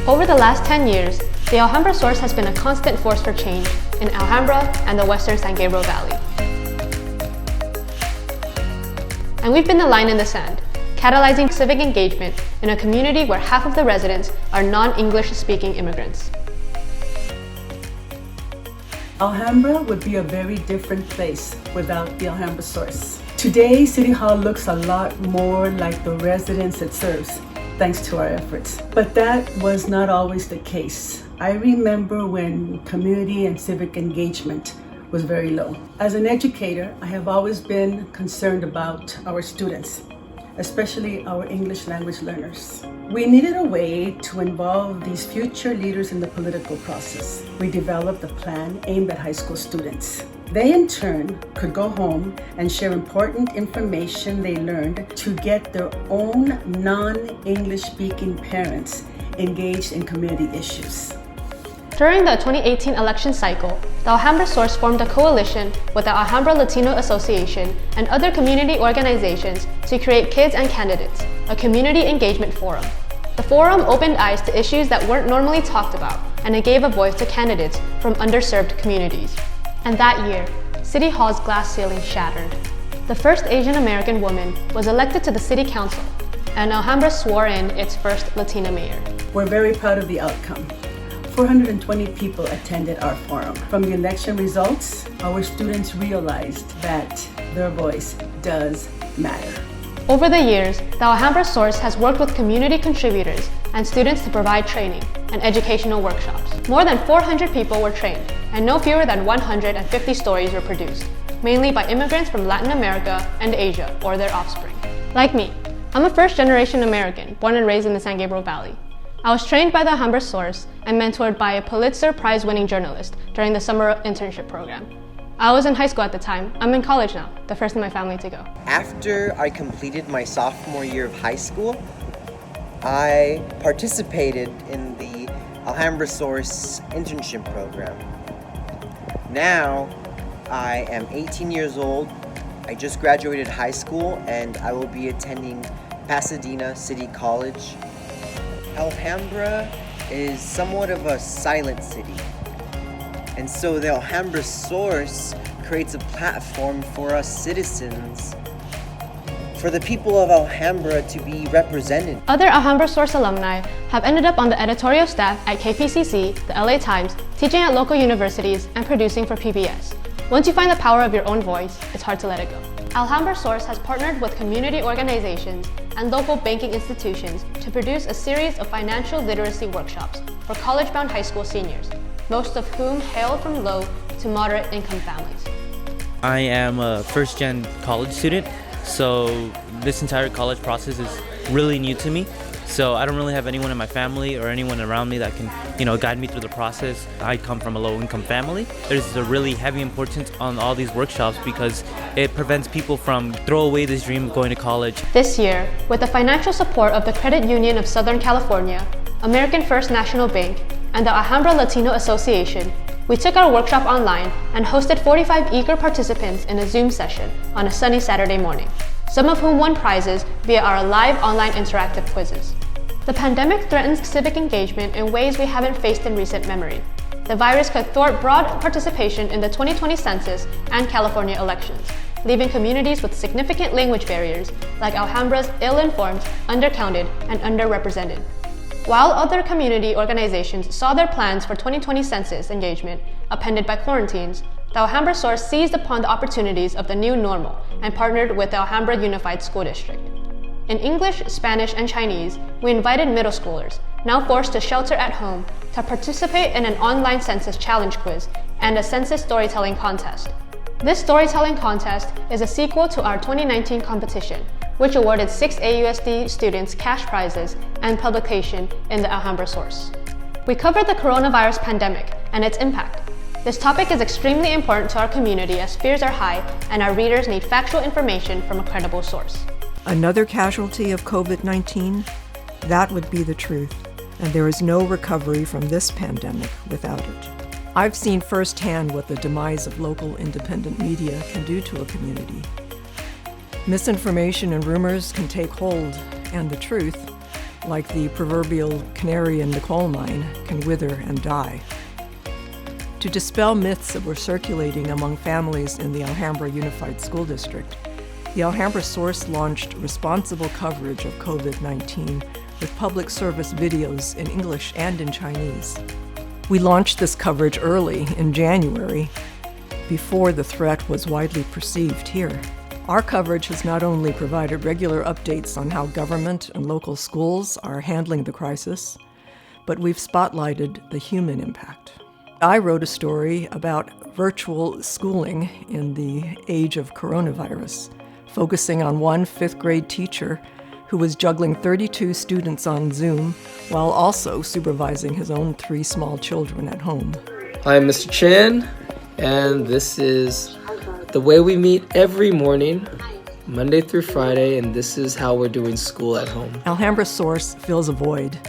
Over the last 10 years, the Alhambra Source has been a constant force for change in Alhambra and the Western San Gabriel Valley. And we've been the line in the sand, catalyzing civic engagement in a community where half of the residents are non-English speaking immigrants. Alhambra would be a very different place without the Alhambra Source. Today, City Hall looks a lot more like the residents it serves, thanks to our efforts. But that was not always the case. I remember when community and civic engagement was very low. As an educator, I have always been concerned about our students, especially our English language learners. We needed a way to involve these future leaders in the political process. We developed a plan aimed at high school students. They in turn could go home and share important information they learned to get their own non-English speaking parents engaged in community issues. During the 2018 election cycle, the Alhambra Source formed a coalition with the Alhambra Latino Association and other community organizations to create Kids and Candidates, a community engagement forum. The forum opened eyes to issues that weren't normally talked about, and it gave a voice to candidates from underserved communities. And that year, City Hall's glass ceiling shattered. The first Asian American woman was elected to the City Council, and Alhambra swore in its first Latina mayor. We're very proud of the outcome. 420 people attended our forum. From the election results, our students realized that their voice does matter. Over the years, the Alhambra Source has worked with community contributors and students to provide training and educational workshops. More than 400 people were trained, and no fewer than 150 stories were produced, mainly by immigrants from Latin America and Asia or their offspring. Like me, I'm a first-generation American born and raised in the San Gabriel Valley. I was trained by the Alhambra Source and mentored by a Pulitzer Prize-winning journalist during the summer internship program. I was in high school at the time. I'm in college now, the first in my family to go. After I completed my sophomore year of high school, I participated in the Alhambra Source internship program. Now, I am 18 years old. I just graduated high school and I will be attending Pasadena City College. Alhambra is somewhat of a silent city, and so the Alhambra Source creates a platform for us citizens, for the people of Alhambra to be represented. Other Alhambra Source alumni have ended up on the editorial staff at KPCC, the LA Times, teaching at local universities, and producing for PBS. Once you find the power of your own voice, it's hard to let it go. Alhambra Source has partnered with community organizations and local banking institutions to produce a series of financial literacy workshops for college-bound high school seniors, most of whom hail from low to moderate income families. I am a first-gen college student, so this entire college process is really new to me. So I don't really have anyone in my family or anyone around me that can, guide me through the process. I come from a low-income family. There's a really heavy importance on all these workshops because it prevents people from throw away this dream of going to college. This year, with the financial support of the Credit Union of Southern California, American First National Bank, and the Alhambra Latino Association, we took our workshop online and hosted 45 eager participants in a Zoom session on a sunny Saturday morning, some of whom won prizes via our live online interactive quizzes. The pandemic threatens civic engagement in ways we haven't faced in recent memory. The virus could thwart broad participation in the 2020 census and California elections, leaving communities with significant language barriers like Alhambra's ill-informed, undercounted, and underrepresented. While other community organizations saw their plans for 2020 census engagement appended by quarantines, the Alhambra Source seized upon the opportunities of the new normal and partnered with the Alhambra Unified School District. In English, Spanish, and Chinese, we invited middle schoolers, now forced to shelter at home, to participate in an online census challenge quiz and a census storytelling contest. This storytelling contest is a sequel to our 2019 competition, which awarded 6 AUSD students cash prizes and publication in the Alhambra Source. We covered the coronavirus pandemic and its impact. This topic is extremely important to our community as fears are high and our readers need factual information from a credible source. Another casualty of COVID-19? That would be the truth, and there is no recovery from this pandemic without it. I've seen firsthand what the demise of local independent media can do to a community. Misinformation and rumors can take hold, and the truth like the proverbial canary in the coal mine, can wither and die. To dispel myths that were circulating among families in the Alhambra Unified School District, the Alhambra Source launched responsible coverage of COVID-19 with public service videos in English and in Chinese. We launched this coverage early in January, before the threat was widely perceived here. Our coverage has not only provided regular updates on how government and local schools are handling the crisis, but we've spotlighted the human impact. I wrote a story about virtual schooling in the age of coronavirus, focusing on one fifth-grade teacher who was juggling 32 students on Zoom while also supervising his own 3 small children at home. I'm Mr. Chan, and this is the way we meet every morning, Monday through Friday, and this is how we're doing school at home. Alhambra Source fills a void.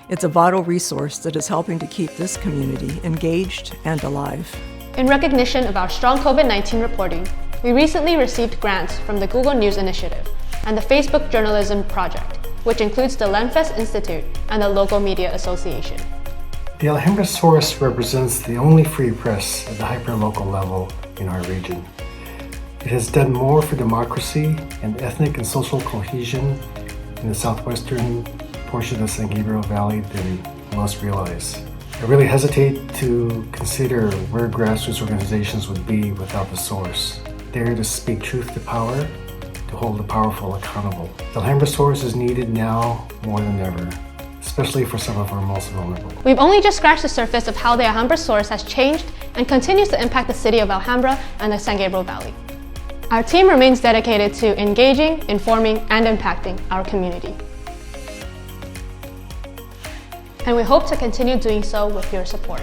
It's a vital resource that is helping to keep this community engaged and alive. In recognition of our strong COVID-19 reporting, we recently received grants from the Google News Initiative and the Facebook Journalism Project, which includes the Lenfest Institute and the Local Media Association. The Alhambra Source represents the only free press at the hyper-local level in our region. It has done more for democracy and ethnic and social cohesion in the southwestern portion of San Gabriel Valley than most realize. I really hesitate to consider where grassroots organizations would be without the Source. There to speak truth to power, to hold the powerful accountable. The Alhambra Source is needed now more than ever, especially for some of our most vulnerable. We've only just scratched the surface of how the Alhambra Source has changed and continues to impact the city of Alhambra and the San Gabriel Valley. Our team remains dedicated to engaging, informing, and impacting our community. And we hope to continue doing so with your support.